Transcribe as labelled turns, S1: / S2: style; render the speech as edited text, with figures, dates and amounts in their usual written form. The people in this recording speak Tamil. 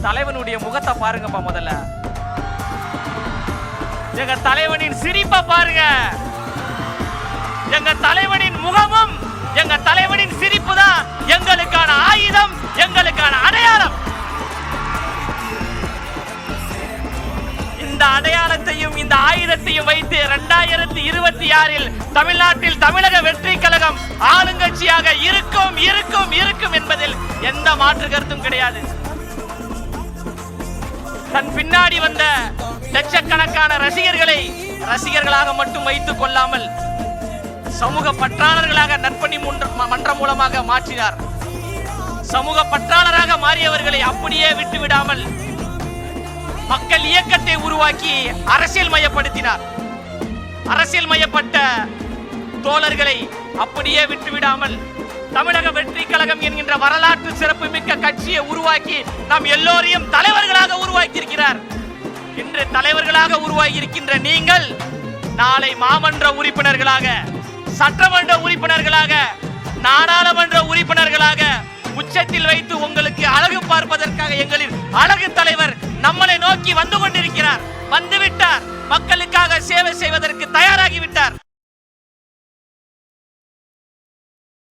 S1: தலைவனுடைய முகத்தை பாருங்கப்பா. முதல்ல எங்க தலைவனின் சிரிப்பை பாருங்க. எங்க தலைவனின் முகமும் எங்க தலைவனின் சிரிப்பு தான் எங்களுக்கான ஆயுதம், எங்களுக்கான அடையாளம். இந்த அடையாளத்தையும் இந்த ஆயுதத்தையும் வைத்து 2026 தமிழ்நாட்டில் தமிழக வெற்றி கழகம் ஆளுங்கட்சியாக இருக்கும் இருக்கும் இருக்கும் என்பதில் எந்த மாற்று கருத்தும் கிடையாது. தன் பின்னாடி வந்த லட்சக்கணக்கான ரசிகர்களை ரசிகர்களாக மட்டும் வைத்துக் கொள்ளாமல் சமூக பற்றாளர்களாக நற்பணி மன்றம் மூலமாக மாற்றினார். சமூக பற்றாளராக மாறியவர்களை அப்படியே விட்டுவிடாமல் மக்கள் இயக்கத்தை உருவாக்கி அரசியல் மயப்படுத்தினார். அரசியல் மயப்பட்ட தோழர்களை அப்படியே விட்டுவிடாமல் தமிழக வெற்றி கழகம் என்கின்ற வரலாற்று சிறப்பு மிக்க கட்சியை உருவாக்கி நாம் எல்லோரையும் தலைவர்களாக உருவாக்கி இருக்கிறார். இன்று தலைவர்களாக உருவாகி இருக்கின்ற நீங்கள் நாளை மாமன்ற உறுப்பினர்களாக, சட்டமன்ற உறுப்பினர்களாக, நாடாளுமன்ற உறுப்பினர்களாக உச்சத்தில் வைத்து உங்களுக்கு அழகு பார்ப்பதற்காக எங்களின் அழகு தலைவர் நம்மளை நோக்கி வந்து கொண்டிருக்கிறார். வந்துவிட்டார். மக்களுக்காக சேவை செய்வதற்கு தயாராகிவிட்டார்.